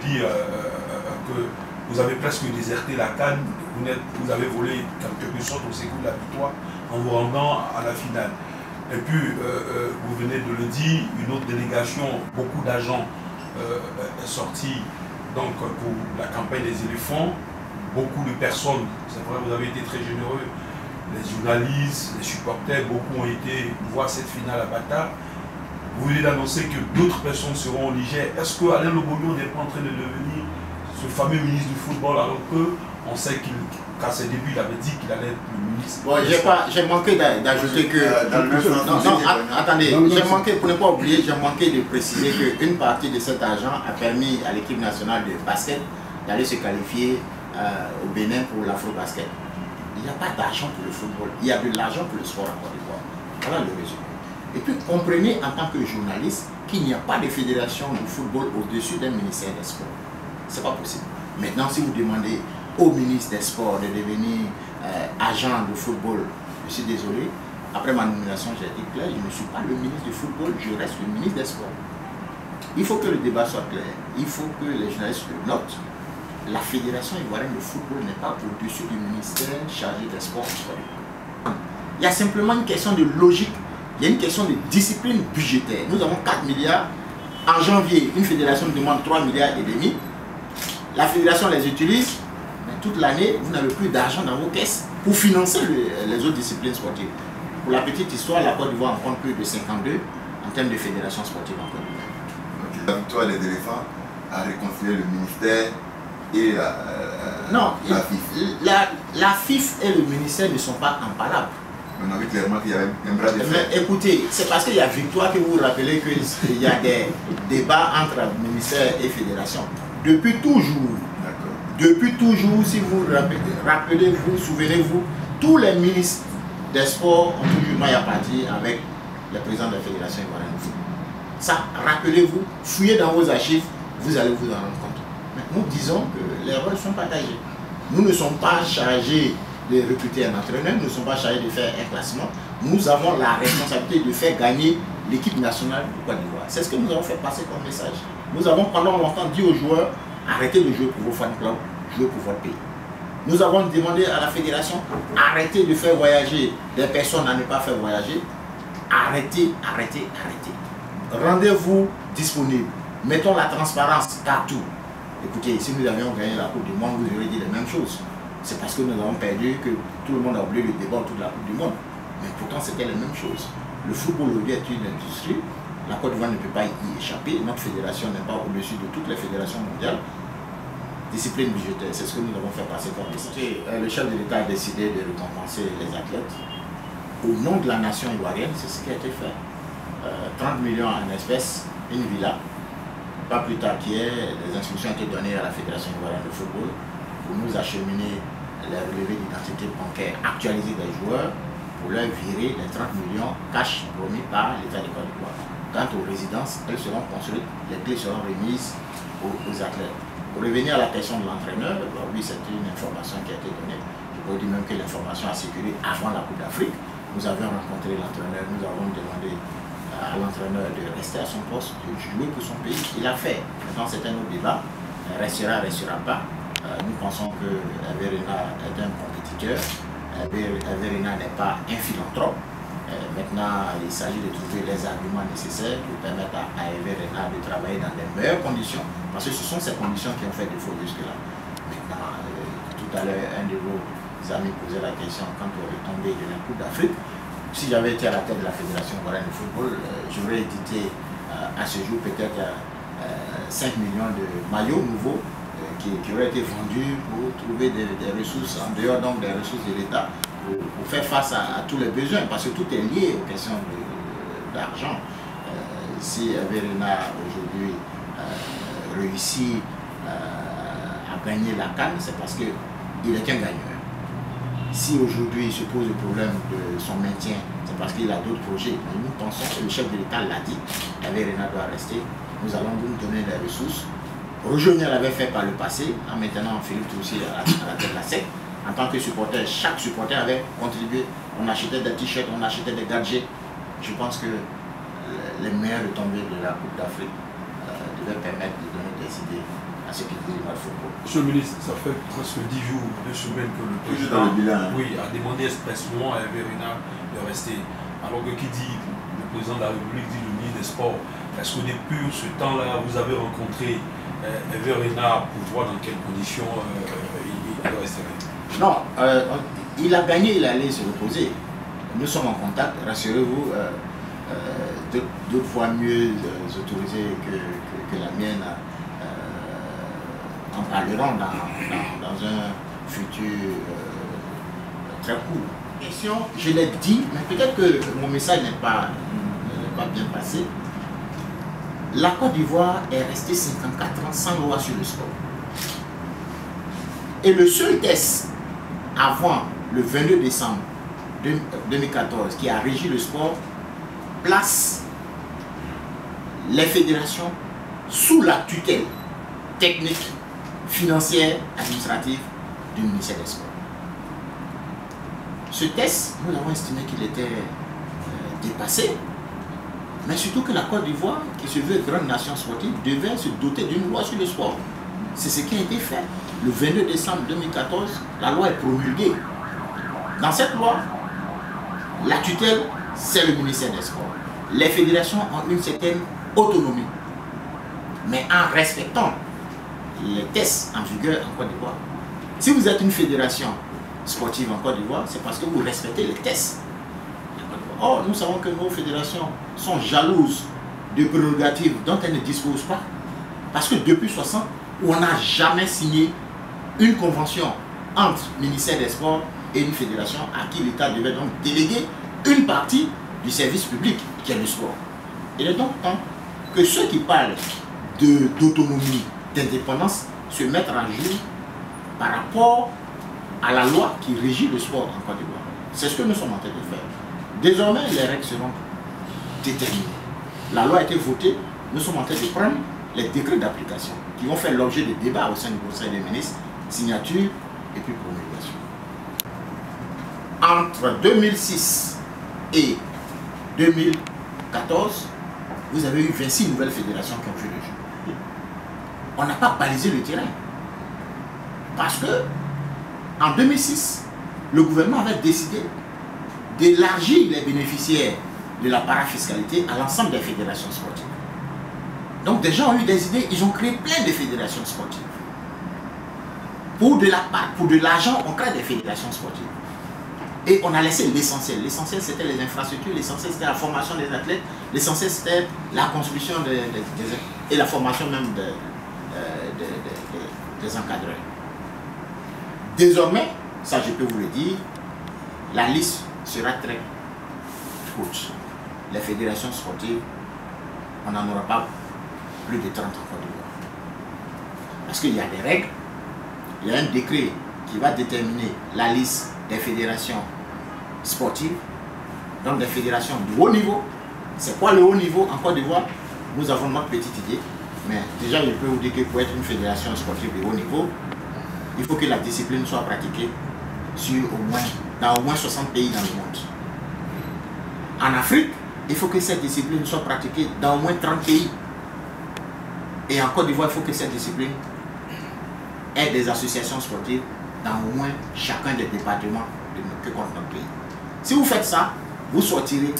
dit que vous avez presque déserté la CAN, vous avez volé en quelque sorte au sécours de la victoire en vous rendant à la finale. Et puis, vous venez de le dire, une autre délégation, beaucoup d'agents est sortie donc, pour la campagne des éléphants. Beaucoup de personnes, c'est vrai, vous avez été très généreux, les journalistes, les supporters, beaucoup ont été voir cette finale à Bata. Vous venez d'annoncer que d'autres personnes seront au Niger. Est-ce que Alain Lobogno n'est pas en train de devenir ce fameux ministre du football alors qu'on sait qu'à ses débuts, il avait dit qu'il allait être le ministre? Bon, j'ai manqué d'ajouter que... attendez, j'ai manqué, pour ne pas oublier, j'ai manqué de préciser qu'une partie de cet argent a permis à l'équipe nationale de basket d'aller se qualifier au Bénin pour l'Afro-Basket. Il n'y a pas d'argent pour le football, il y a de l'argent pour le sport en Côte d'Ivoire. Voilà le résumé. Et puis comprenez en tant que journaliste qu'il n'y a pas de fédération de football au-dessus d'un ministère des Sports. Ce n'est pas possible. Maintenant, si vous demandez au ministre des Sports de devenir agent de football, je suis désolé, après ma nomination, j'ai dit clair, je ne suis pas le ministre du football, je reste le ministre des Sports. Il faut que le débat soit clair, il faut que les journalistes le notent. La fédération ivoirienne de football n'est pas au-dessus du ministère chargé des sports. Il y a simplement une question de logique, il y a une question de discipline budgétaire. Nous avons 4 milliards. En janvier, une fédération demande 3 milliards et demi. La fédération les utilise, mais toute l'année, vous n'avez plus d'argent dans vos caisses pour financer les autres disciplines sportives. Pour la petite histoire, la Côte d'Ivoire en compte plus de 52 en termes de fédération sportive en Côte d'Ivoire. La victoire des éléphants a réconcilié le ministère et non, la FIF. La FIF et le ministère ne sont pas imparables. On a vu clairement qu'il y avait un bras de fer. Mais écoutez, c'est parce qu'il y a victoire que vous vous rappelez qu'il y a des débats entre ministère et fédération. Depuis toujours, si vous rappelez-vous, souvenez-vous, tous les ministres des sports ont toujours maille à partir avec le président de la fédération ivoirienne de football. Ça, rappelez-vous, fouillez dans vos archives, vous allez vous en rendre compte. Mais nous disons que les rôles sont partagés. Nous ne sommes pas chargés de recruter un entraîneur, nous ne sommes pas chargés de faire un classement. Nous avons la responsabilité de faire gagner l'équipe nationale de Côte d'Ivoire. C'est ce que nous avons fait passer comme message. Nous avons pendant longtemps dit aux joueurs, arrêtez de jouer pour vos fan clubs, jouez pour votre pays. Nous avons demandé à la fédération, arrêtez de faire voyager des personnes à ne pas faire voyager. Arrêtez. Rendez-vous disponible. Mettons la transparence partout. Écoutez, si nous avions gagné la Coupe du Monde, vous auriez dit les mêmes choses. C'est parce que nous avons perdu que tout le monde a oublié le débat autour de la Coupe du Monde. Mais pourtant, c'était les mêmes choses. Le football aujourd'hui est une industrie. La Côte d'Ivoire ne peut pas y échapper. Notre fédération n'est pas au-dessus de toutes les fédérations mondiales. Discipline budgétaire, c'est ce que nous avons fait passer comme message. Le chef de l'État a décidé de récompenser les athlètes. Au nom de la nation ivoirienne, c'est ce qui a été fait. 30 millions en espèces, une villa. Pas plus tard qu'hier, des instructions ont été données à la Fédération ivoirienne de football pour nous acheminer les relevés d'identité bancaire actualisés des joueurs pour leur virer les 30 millions cash promis par l'État de Côte d'Ivoire. Quant aux résidences, elles seront construites, les clés seront remises aux athlètes. Pour revenir à la question de l'entraîneur, oui, c'est une information qui a été donnée. Je peux dire même que l'information a circulé avant la Coupe d'Afrique. Nous avions rencontré l'entraîneur, nous avons demandé à l'entraîneur de rester à son poste, de jouer pour son pays. Il a fait. Maintenant, c'est un autre débat. Restera pas. Nous pensons que Hervé Renard est un compétiteur. Hervé Renard n'est pas un philanthrope. Maintenant, il s'agit de trouver les arguments nécessaires pour permettre à Hervé Renard de travailler dans les meilleures conditions. Parce que ce sont ces conditions qui ont fait défaut jusque-là. Maintenant, tout à l'heure, un de vos amis posait la question quant aux retombées de la Coupe d'Afrique. Si j'avais été à la tête de la Fédération ivoirienne de football, j'aurais édité à ce jour peut-être 5 millions de maillots nouveaux qui auraient été vendus pour trouver des ressources, en dehors donc des ressources de l'État, pour faire face à tous les besoins, parce que tout est lié aux questions d'argent. Si Hervé Renard aujourd'hui réussit à gagner la CAN, c'est parce qu'il est un gagneur. Si aujourd'hui il se pose le problème de son maintien, c'est parce qu'il a d'autres projets. Mais nous pensons, et le chef de l'État l'a dit, Hervé Renard doit rester. Nous allons nous donner des ressources. Roger l'avait fait par le passé, en maintenant Philippe Troussier à la tête de la SEC. En tant que supporter, chaque supporter avait contribué. On achetait des t-shirts, on achetait des gadgets. Je pense que les meilleures retombées de la Coupe d'Afrique devaient permettre de donner des idées à ce qui dit mal football. Monsieur le ministre, ça fait presque 10 jours, 2 semaines que le Toujours dans le bilan. oui, a demandé expressément à Hervé Renard de rester. Alors que qui dit le président de la République dit le ministre des Sports. Est-ce que depuis ce temps-là, vous avez rencontré Hervé Renard pour voir dans quelles conditions il resterait? Non, il a gagné, il allait se reposer. Nous sommes en contact, rassurez-vous, d'autres fois mieux autorisées que la mienne en parleront dans un futur très court. Question, je l'ai dit, mais peut-être que mon message n'est pas bien passé. La Côte d'Ivoire est restée 54 ans sans loi sur le sport. Et le seul test avant le 22 décembre 2014 qui a régi le sport place les fédérations sous la tutelle technique, financière, administrative du ministère des Sports. Ce test, nous avons estimé qu'il était dépassé, mais surtout que la Côte d'Ivoire, qui se veut grande nation sportive, devait se doter d'une loi sur le sport. C'est ce qui a été fait. Le 22 décembre 2014, la loi est promulguée. Dans cette loi, la tutelle, c'est le ministère des Sports. Les fédérations ont une certaine autonomie, mais en respectant les tests en vigueur en Côte d'Ivoire. Si vous êtes une fédération sportive en Côte d'Ivoire, c'est parce que vous respectez les tests. Or, nous savons que nos fédérations sont jalouses de prérogatives dont elles ne disposent pas. Parce que depuis 60, on n'a jamais signé une convention entre le ministère des Sports et une fédération à qui l'État devait donc déléguer une partie du service public qui est le sport. Il est donc temps que ceux qui parlent d'autonomie, d'indépendance, se mettent à jour par rapport à la loi qui régit le sport en Côte d'Ivoire. C'est ce que nous sommes en train de faire. Désormais, les règles seront déterminées. La loi a été votée, nous sommes en train de prendre les décrets d'application qui vont faire l'objet de débats au sein du Conseil des ministres, signature et puis promulgation. Entre 2006 et 2014, vous avez eu 26 nouvelles fédérations qui ont vu le jeu. On n'a pas balisé le terrain. Parce que en 2006, le gouvernement avait décidé d'élargir les bénéficiaires de la parafiscalité à l'ensemble des fédérations sportives. Donc des gens ont eu des idées, ils ont créé plein de fédérations sportives. Pour de l'argent, on crée des fédérations sportives. Et on a laissé l'essentiel. L'essentiel, c'était les infrastructures, l'essentiel, c'était la formation des athlètes, l'essentiel, c'était la construction et la formation même des encadreurs. Désormais, ça je peux vous le dire, la liste sera très courte. Les fédérations sportives, on n'en aura pas plus de 30 en Côte d'Ivoire. Parce qu'il y a des règles, il y a un décret qui va déterminer la liste des fédérations sportives, donc des fédérations de haut niveau. C'est quoi le haut niveau en Côte d'Ivoire? Nous avons notre petite idée, mais déjà je peux vous dire que pour être une fédération sportive de haut niveau, il faut que la discipline soit pratiquée dans au moins 60 pays dans le monde. En Afrique, il faut que cette discipline soit pratiquée dans au moins 30 pays. Et en Côte d'Ivoire, il faut que cette discipline ait des associations sportives dans au moins chacun des départements que compte notre pays. Si vous faites ça, vous sortirez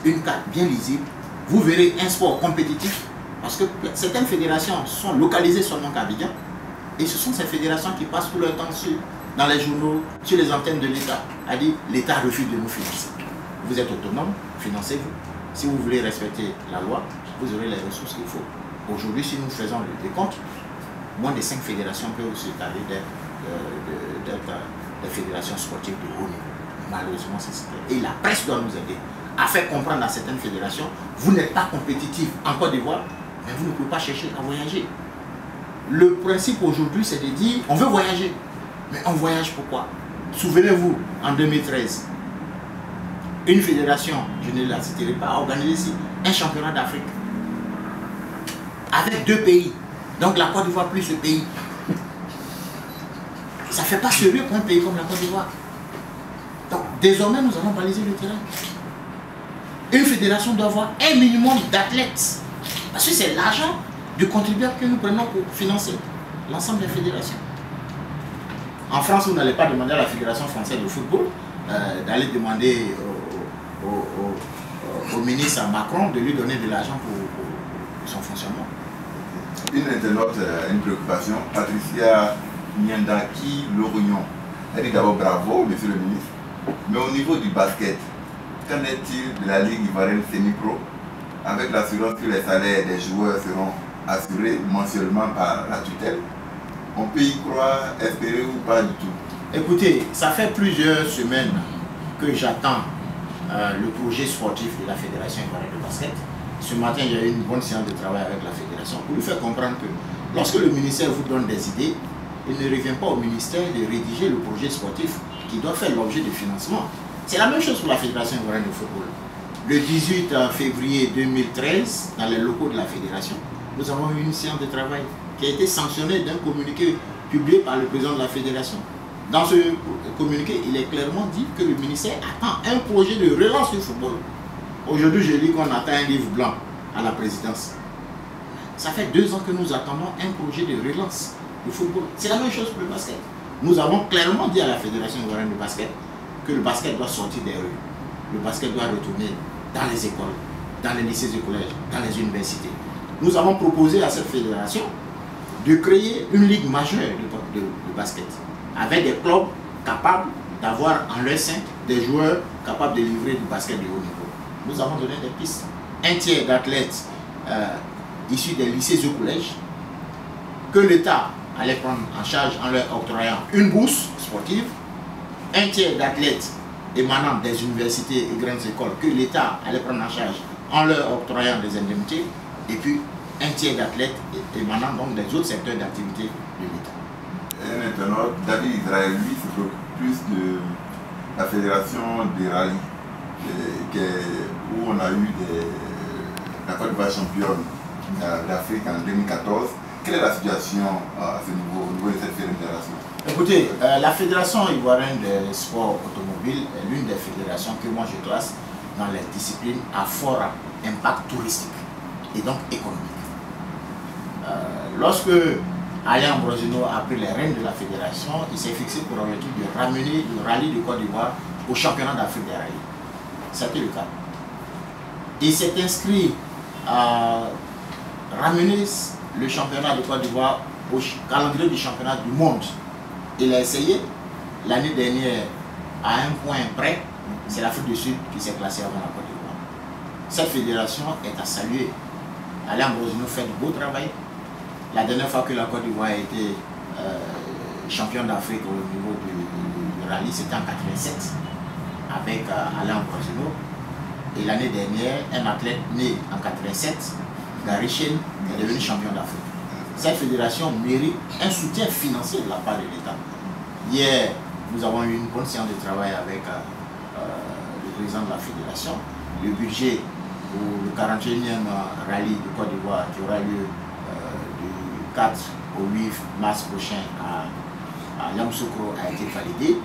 une carte bien lisible, vous verrez un sport compétitif, parce que certaines fédérations sont localisées seulement qu'à Abidjan, et ce sont ces fédérations qui passent tout leur temps dans les journaux, sur les antennes de l'État, à dire l'État refuse de nous financer. Vous êtes autonome, financez-vous. Si vous voulez respecter la loi, vous aurez les ressources qu'il faut. Aujourd'hui, si nous faisons le décompte, moins de 5 fédérations peuvent se tarder d'être des fédérations sportives de haut niveau. Malheureusement, c'est ce qu'il y a. Et la presse doit nous aider à faire comprendre à certaines fédérations, vous n'êtes pas compétitif en Côte d'Ivoire, mais vous ne pouvez pas chercher à voyager. Le principe aujourd'hui, c'est de dire, on veut voyager. Mais on voyage pourquoi? Souvenez-vous, en 2013, une fédération, je ne la citerai pas, a organisé ici un championnat d'Afrique avec 2 pays. Donc la Côte d'Ivoire plus le pays. Ça ne fait pas sérieux pour un pays comme la Côte d'Ivoire. Donc désormais, nous allons baliser le terrain. Une fédération doit avoir un minimum d'athlètes. Parce que c'est l'argent du contribuable que nous prenons pour financer. l'ensemble des fédérations. En France, vous n'allez pas demander à la Fédération française de football d'aller demander au ministre Macron de lui donner de l'argent pour son fonctionnement. Une internaute a une préoccupation. Patricia Nyandaki Lorignon. Elle dit d'abord bravo, monsieur le ministre. Mais au niveau du basket, qu'en est-il de la Ligue ivoirienne semi-pro, avec l'assurance que les salaires des joueurs seront assurés mensuellement par la tutelle? On peut y croire, espérer ou pas du tout? Écoutez, ça fait plusieurs semaines que j'attends le projet sportif de la Fédération ivoirienne de basket. Ce matin, il y a eu une bonne séance de travail avec la Fédération pour lui faire comprendre que lorsque le ministère vous donne des idées, il ne revient pas au ministère de rédiger le projet sportif qui doit faire l'objet de financement. C'est la même chose pour la Fédération ivoirienne de football. Le 18 février 2013, dans les locaux de la Fédération, nous avons eu une séance de travail qui a été sanctionnée d'un communiqué publié par le président de la Fédération. Dans ce communiqué, il est clairement dit que le ministère attend un projet de relance du football. Aujourd'hui, je lis qu'on attend un livre blanc à la présidence. Ça fait 2 ans que nous attendons un projet de relance du football. C'est la même chose pour le basket. Nous avons clairement dit à la Fédération ivoirienne de basket que le basket doit sortir des rues. Le basket doit retourner dans les écoles, dans les lycées et collèges, dans les universités. Nous avons proposé à cette fédération de créer une ligue majeure de basket, avec des clubs capables d'avoir en leur sein des joueurs capables de livrer du basket de haut niveau. Nous avons donné des pistes. Un tiers d'athlètes issus des lycées et collèges que l'État allait prendre en charge en leur octroyant une bourse sportive. Un tiers d'athlètes émanant des universités et grandes écoles que l'État allait prendre en charge en leur octroyant des indemnités. Et puis un tiers d'athlètes émanant donc des autres secteurs d'activité de l'État. Et maintenant, David Israël, lui, se préoccupe plus de la fédération des rallyes, où on a eu la Côte d'Ivoire championne d'Afrique en 2014. Quelle est la situation à ce niveau, au niveau de cette fédération? Écoutez, la Fédération ivoirienne de sport automobile est l'une des fédérations que moi je classe dans les disciplines à fort impact touristique et donc économique. Lorsque Alain Ambrosino a pris les rênes de la fédération, il s'est fixé pour objectif de ramener le rallye de Côte d'Ivoire au championnat d'Afrique des rallyes. C'était le cas. Il s'est inscrit à ramener le championnat de Côte d'Ivoire au calendrier du championnat du monde. Il a essayé l'année dernière à un point près, c'est l'Afrique du Sud qui s'est classée avant la Côte d'Ivoire. Cette fédération est à saluer. Alain Ambrosino fait du beau travail. La dernière fois que la Côte d'Ivoire a été championne d'Afrique au niveau du rallye, c'était en 87 avec Alain Ambrosino. Et l'année dernière, un athlète né en 87, Gary Chen, est devenu champion d'Afrique. Cette fédération mérite un soutien financier de la part de l'État. Hier, nous avons eu une bonne séance de travail avec le président de la fédération. Le budget pour le 41e rallye de Côte d'Ivoire qui aura lieu du 4 au 8 mars prochain à Yamoussoukro a été validé.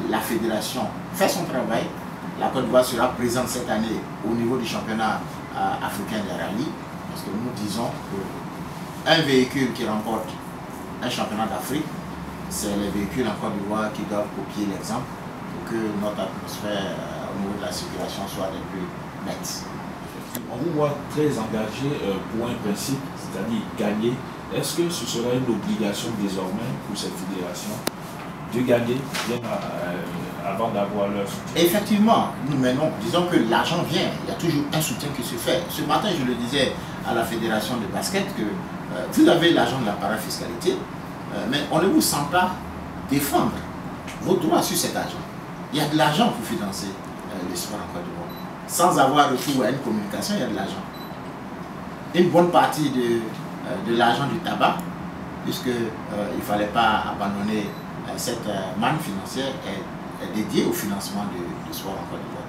La fédération fait son travail. La Côte d'Ivoire sera présente cette année au niveau du championnat africain des rallyes. Parce que nous disons qu'un véhicule qui remporte un championnat d'Afrique, c'est les véhicules en Côte d'Ivoire qui doivent copier l'exemple pour que notre atmosphère au niveau de la circulation soit des plus nette. On vous voit très engagé pour un principe, c'est-à-dire gagner. Est-ce que ce sera une obligation désormais pour cette fédération de gagner bien avant d'avoir leur soutien? Effectivement, mais non, disons que l'argent vient, il y a toujours un soutien qui se fait. Ce matin, je le disais à la fédération de basket que vous avez l'argent de la parafiscalité, mais on ne vous sent pas défendre vos droits sur cet argent. Il y a de l'argent pour financer le sport en Côte d'Ivoire. Sans avoir recours à une communication, il y a de l'argent. Une bonne partie de l'argent du tabac, puisqu'il ne fallait pas abandonner cette manne financière, est dédiée au financement du sport en Côte d'Ivoire.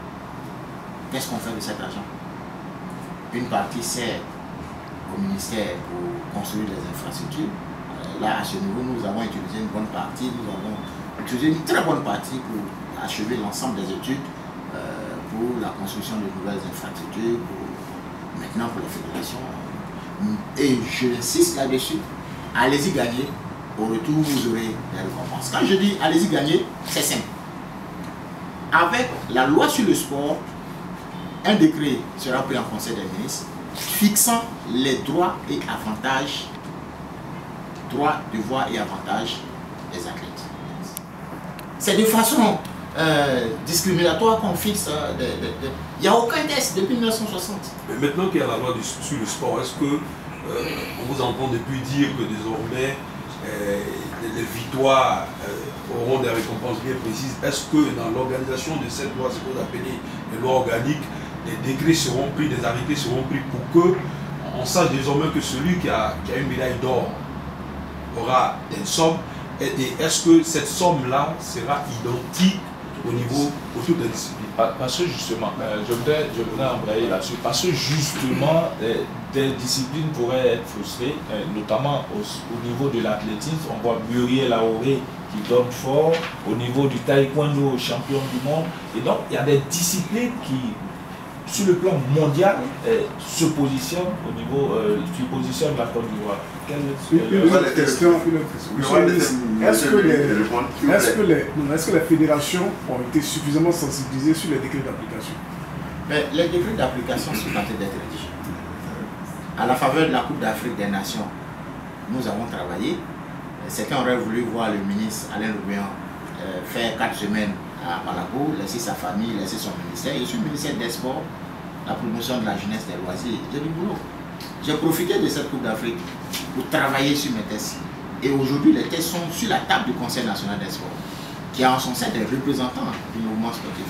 Qu'est-ce qu'on fait de cet argent? Une partie sert au ministère pour construire les infrastructures. Là, à ce niveau, nous avons utilisé une bonne partie, nous avons utilisé une très bonne partie pour achever l'ensemble des études pour la construction de nouvelles infrastructures, maintenant pour les fédérations. Et je insiste là-dessus, allez-y gagner, au retour, vous aurez des récompenses. Quand je dis allez-y gagner, c'est simple. Avec la loi sur le sport, un décret sera pris en Conseil des ministres fixant les droits et avantages, droits, devoirs et avantages des athlètes. C'est de façon discriminatoire qu'on fixe. Il n'y a aucun test depuis 1960. Mais maintenant qu'il y a la loi sur le sport, est-ce que on vous entend depuis dire que désormais les victoires auront des récompenses bien précises? Est-ce que dans l'organisation de cette loi, ce que vous appelez les lois organiques, des décrets seront pris, des arrêtés seront pris pour que on sache désormais que celui qui a une médaille d'or aura des sommes, et est-ce que cette somme-là sera identique au niveau pour toutes les disciplines? Parce que justement, je voudrais embrayer là-dessus, parce que justement, des disciplines pourraient être frustrées, notamment au niveau de l'athlétisme. On voit Muriel Laoré qui donne fort, au niveau du taekwondo, champion du monde. Et donc, il y a des disciplines qui, sur le plan mondial, se positionnent au niveau du position de la Côte d'Ivoire. Une question. Est-ce que les fédérations ont été suffisamment sensibilisées sur les décrets d'application? Mais les décrets d'application sont en train d'être rédigés. À la faveur de la Coupe d'Afrique des Nations, nous avons travaillé. Certains auraient voulu voir le ministre Alain Loubian faire 4 semaines à Malago, laisser sa famille, laisser son ministère. Je suis ministère des Sports, la promotion de la jeunesse, des loisirs. J'ai du boulot. J'ai profité de cette Coupe d'Afrique pour travailler sur mes tests. Et aujourd'hui, les tests sont sur la table du Conseil national des sports, qui a en son sein des représentants du mouvement sportif.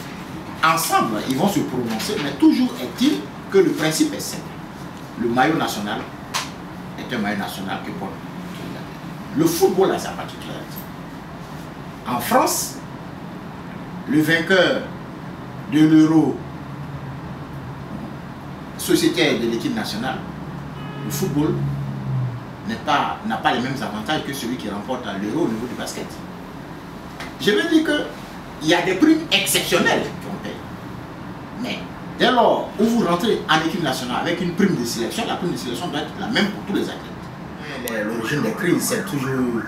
Ensemble, ils vont se prononcer, mais toujours est-il que le principe est simple. Le maillot national est un maillot national que porte tous les athlètes. Le football a sa particularité. En France, le vainqueur de l'Euro sociétaire de l'équipe nationale, le football n'a pas les mêmes avantages que celui qui remporte l'Euro au niveau du basket. Je veux dire qu'il y a des primes exceptionnelles qu'on paye. Mais dès lors où vous rentrez en équipe nationale avec une prime de sélection, la prime de sélection doit être la même pour tous les athlètes. L'origine des crises, c'est toujours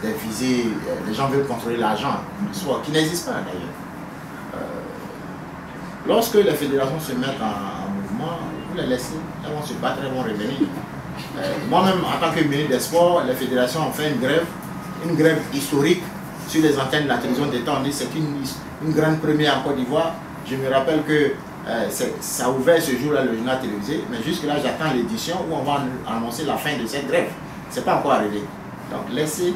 des visées, les gens veulent contrôler l'argent, qui n'existe pas d'ailleurs. Lorsque les fédérations se mettent en mouvement, vous les laissez, elles vont se battre, elles vont revenir. Moi-même, en tant que ministre des Sports, les fédérations ont fait une grève historique sur les antennes de la télévision d'État. On dit que c'est une grande première en Côte d'Ivoire. Je me rappelle que ça a ouvert ce jour-là le journal télévisé, mais jusque-là, j'attends l'édition où on va annoncer la fin de cette grève. Ce n'est pas encore arrivé. Donc, laissez,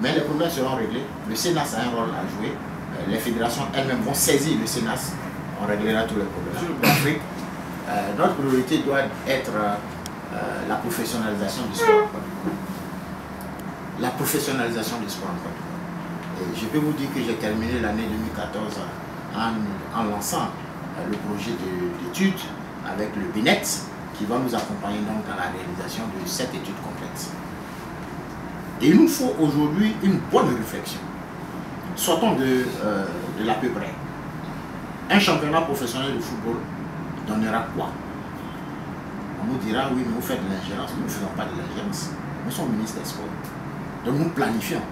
mais les problèmes seront réglés. Le Sénat a un rôle à jouer. Les fédérations elles-mêmes vont saisir le Sénat. On réglera tous les problèmes. Pour l'Afrique, notre priorité doit être la professionnalisation du sport en Côte d'Ivoire. La professionnalisation du sport en Côte d'Ivoire. Et je peux vous dire que j'ai terminé l'année 2014 en lançant le projet d'études avec le BINET qui va nous accompagner donc dans la réalisation de cette étude complète. Et il nous faut aujourd'hui une bonne réflexion. Sortons de l'à peu près. Un championnat professionnel de football donnera quoi? On nous dira, oui, mais vous faites de l'ingérence. Nous ne faisons pas de l'ingérence. Nous sommes ministres des Sports. Donc nous planifions.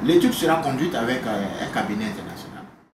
L'étude sera conduite avec un cabinet international.